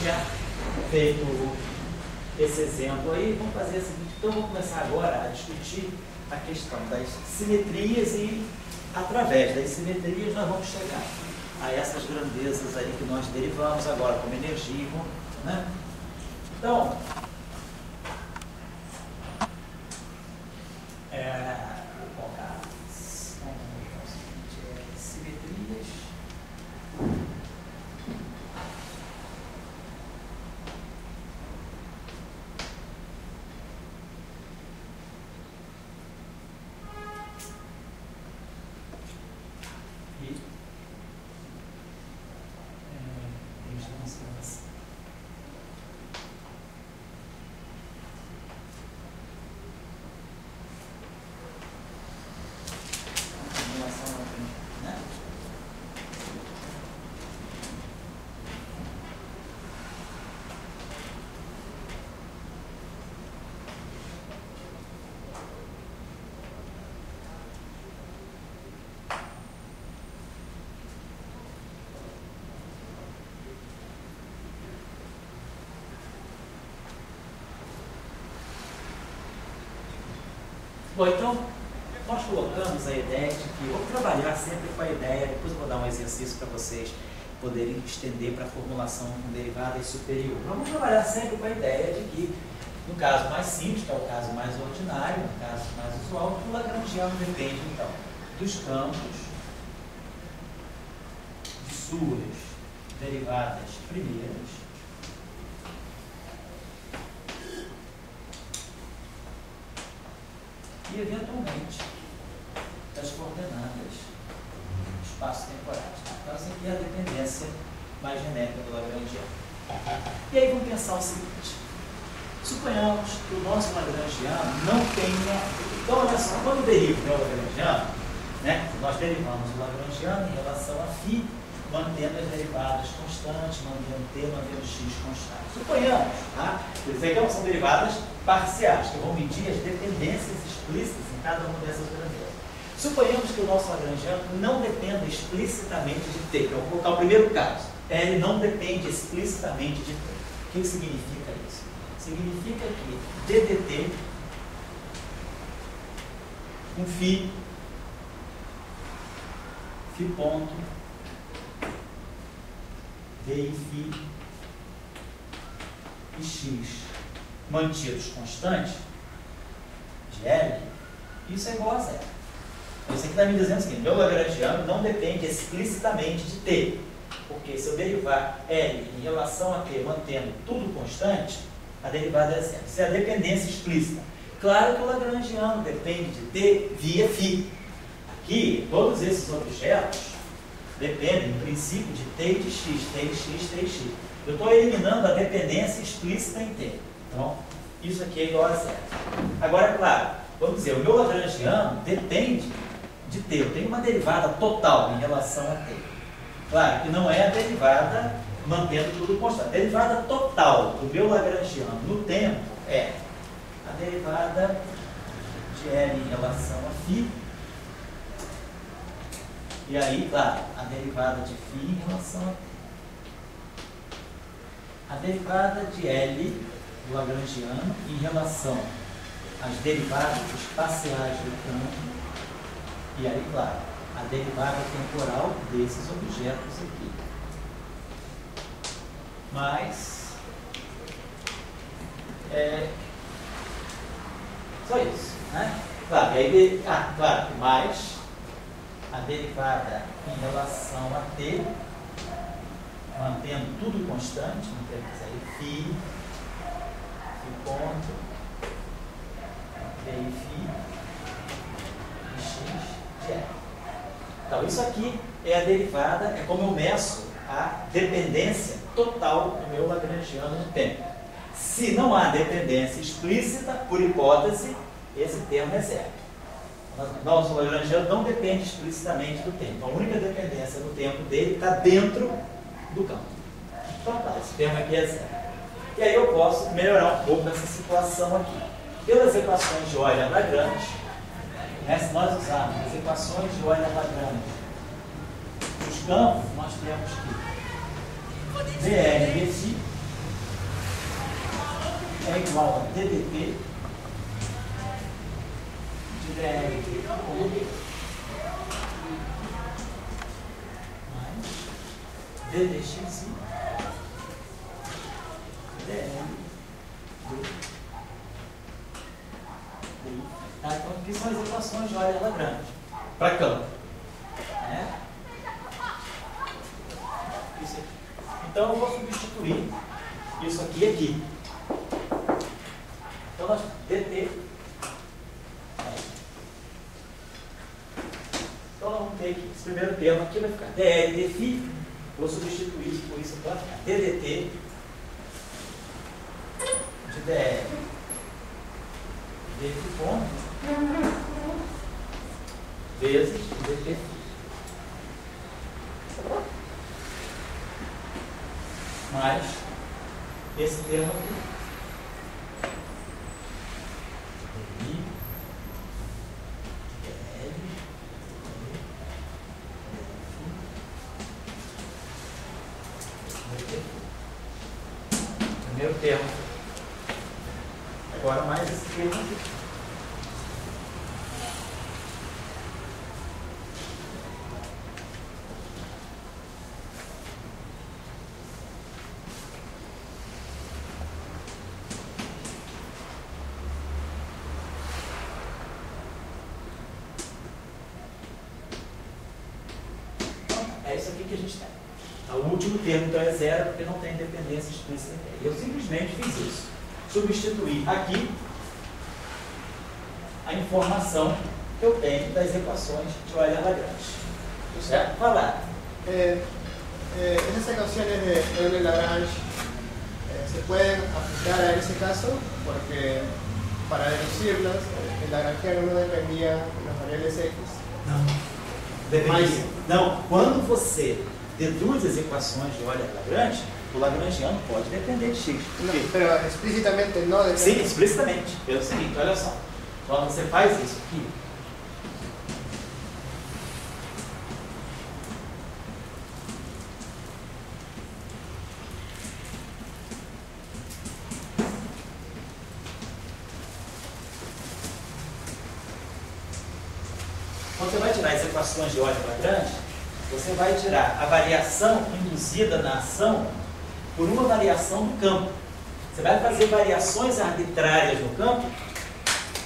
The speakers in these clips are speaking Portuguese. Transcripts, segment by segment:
tinha feito esse exemplo aí. Vamos fazer o seguinte, então vamos começar agora a discutir a questão das simetrias e através das simetrias nós vamos chegar a essas grandezas aí que nós derivamos agora como energia e momento, né? Então, vou colocar simetrias. Bom, então, nós colocamos a ideia de que vamos trabalhar sempre com a ideia, depois eu vou dar um exercício para vocês poderem estender para a formulação com derivadas superior. Nós vamos trabalhar sempre com a ideia de que, no caso mais simples, que é o caso mais ordinário, no caso mais usual, o lagrangiano depende, então, dos campos de suas derivadas primeiras e, eventualmente, das coordenadas espaço-temporais. Então, essa aqui é a dependência mais genérica do lagrangiano. E aí vamos pensar o seguinte: suponhamos que o nosso lagrangiano não tenha... Então, olha só, quando deriva o lagrangiano, né, nós derivamos o lagrangiano em relação a φ, mantendo as derivadas constantes, mantendo t, mantendo x constante. Suponhamos, tá? Então, são derivadas parciais, que vão medir as dependências explícitas em cada uma dessas grandezas. Suponhamos que o nosso lagrangiano não dependa explicitamente de t. Então, vou colocar o primeiro caso. Ele não depende explicitamente de t. O que significa isso? Significa que ddt com φ ponto, d e φ e x mantidos constantes de L, isso é igual a zero. Isso aqui está me dizendo o seguinte: meu lagrangiano não depende explicitamente de t, porque se eu derivar L em relação a t mantendo tudo constante, a derivada é zero. Isso é a dependência explícita. Claro que o lagrangiano depende de t via φ. Aqui, todos esses objetos dependem, em princípio, de t e de x, t e x, t e x. Eu estou eliminando a dependência explícita em t. Então, isso aqui é igual a zero. Agora, claro, vamos dizer, o meu lagrangiano depende de t. Eu tenho uma derivada total em relação a t. Claro que não é a derivada mantendo tudo constante. A derivada total do meu lagrangiano no tempo é a derivada de L em relação a φ. E aí, claro, a derivada de φ em relação a t. A derivada de L do lagrangiano em relação às derivadas espaciais do campo. E aí, claro, a derivada temporal desses objetos aqui. Mais... só isso, né? Claro, e aí, claro, mais a derivada em relação a t, mantendo tudo constante, não temos aí φ ponto, d e φ e x de L. Então, isso aqui é a derivada, é como eu meço a dependência total do meu lagrangiano no tempo. Se não há dependência explícita, por hipótese, esse termo é zero. Nosso lagrangiano não depende explicitamente do tempo. A única dependência do tempo dele está dentro do campo. Então, tá, esse termo aqui é zero. E aí eu posso melhorar um pouco essa situação aqui. Pelas equações de Euler-Lagrange, né, se nós usarmos as equações de Euler-Lagrange, os campos, nós temos que dl dφ é igual a DDT de DL mais DDX DL tá? Então aqui são as equações de Euler-Lagrange para campo, né? Isso aqui. Então eu vou substituir isso aqui e aqui. Então nós DT. Então nós vamos ter aqui, esse primeiro termo aqui vai ficar DL dφ. Vou substituir isso por isso para ficar DDT de DL dφ ponto vezes dT. Mais esse termo aqui. Primeiro termo. Agora mais esse termo aqui. É isso aqui que a gente tem. O último termo então é zero, porque não tem dependência explícita. Eu simplesmente fiz isso. Substituir aqui a informação que eu tenho das equações de Euler-Lagrange. ¿Certo? Falar. Esas ecuaciones de Euler-Lagrange se pueden aplicar a ese caso porque para deducirlas el lagrangiano no dependía de las variables x. Não. Dependia. Não, quando você deduz as equações de Euler-Lagrange, o lagrangiano pode depender de x. No, pero explícitamente no depende. Sim, explicitamente. Pelo seguinte, olha só. Quando você faz isso aqui, quando você vai tirar as equações de Euler-Lagrange, você vai tirar a variação induzida na ação por uma variação do campo. Você vai fazer variações arbitrárias no campo,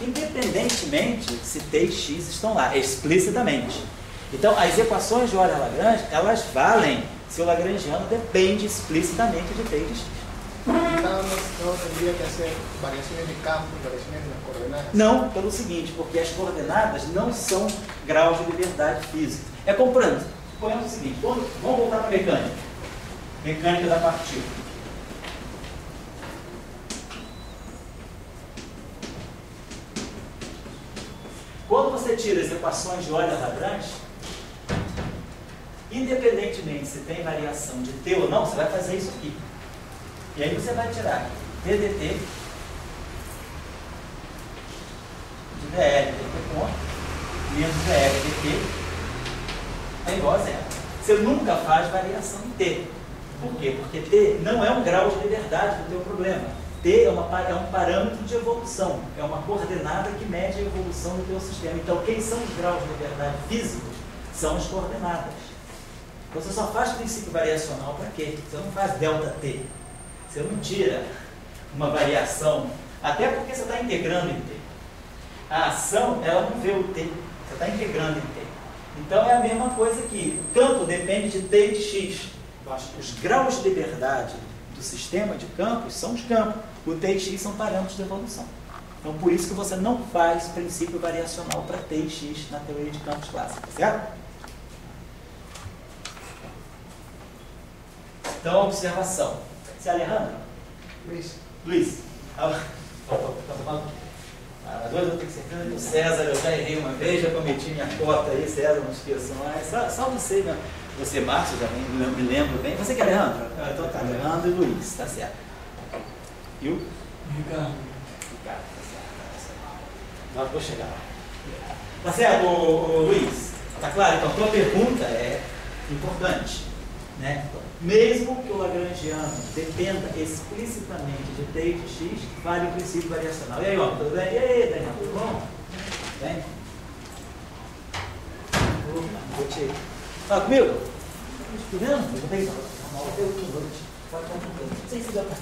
independentemente se t e x estão lá, explicitamente. Então, as equações de Euler-Lagrange, elas valem se o lagrangiano depende explicitamente de t e de x. Então não teria que fazer variações de campo, variações nas coordenadas? Não, pelo seguinte, porque as coordenadas não são graus de liberdade física. É como, por exemplo, suponhamos o seguinte, vamos voltar para a mecânica. Mecânica da partícula. Quando você tira as equações de Euler-Lagrange, independentemente se tem variação de t ou não, você vai fazer isso aqui. E aí você vai tirar ddt de dl dt ponto menos dl dt é igual a zero. Você nunca faz variação em t. Por quê? Porque t não é um grau de liberdade do teu problema. T é um parâmetro de evolução, é uma coordenada que mede a evolução do teu sistema. Então, quem são os graus de liberdade físicos? São as coordenadas. Você só faz princípio variacional para quê? Você não faz ΔT. Você não tira uma variação, até porque você está integrando em t. A ação, ela não vê o t, você está integrando em t. Então, é a mesma coisa aqui. O campo depende de t e de x. Os graus de liberdade do sistema de campos são os campos. O t e x são parâmetros de evolução. Então, por isso que você não faz princípio variacional para t e x na teoria de campos clássica, certo? Então, observação. Você é Alejandro? Luiz. Luiz. Mas hoje eu tenho que ser o César, eu já errei uma vez, já cometi minha cota aí, César, não esqueçam mais. Só você, né? Você, Márcio, já me lembro bem. Você que é Alejandro? Então tá, Alejandro e Luiz, tá certo. E o? Ricardo, tá certo. Nós vou chegar lá. Tá certo, Luiz? Tá claro? Então, a tua pergunta é importante. Né? Então, mesmo que o lagrangiano dependa explicitamente de t e de x, vale o princípio variacional. E aí, ó, tudo bem? E aí, Daniel, tudo bom? Bem? Opa, voltei. Tá comigo? Tá vendo? Eu vou ter que dar uma aula. Pode estar com você. Não sei se dá para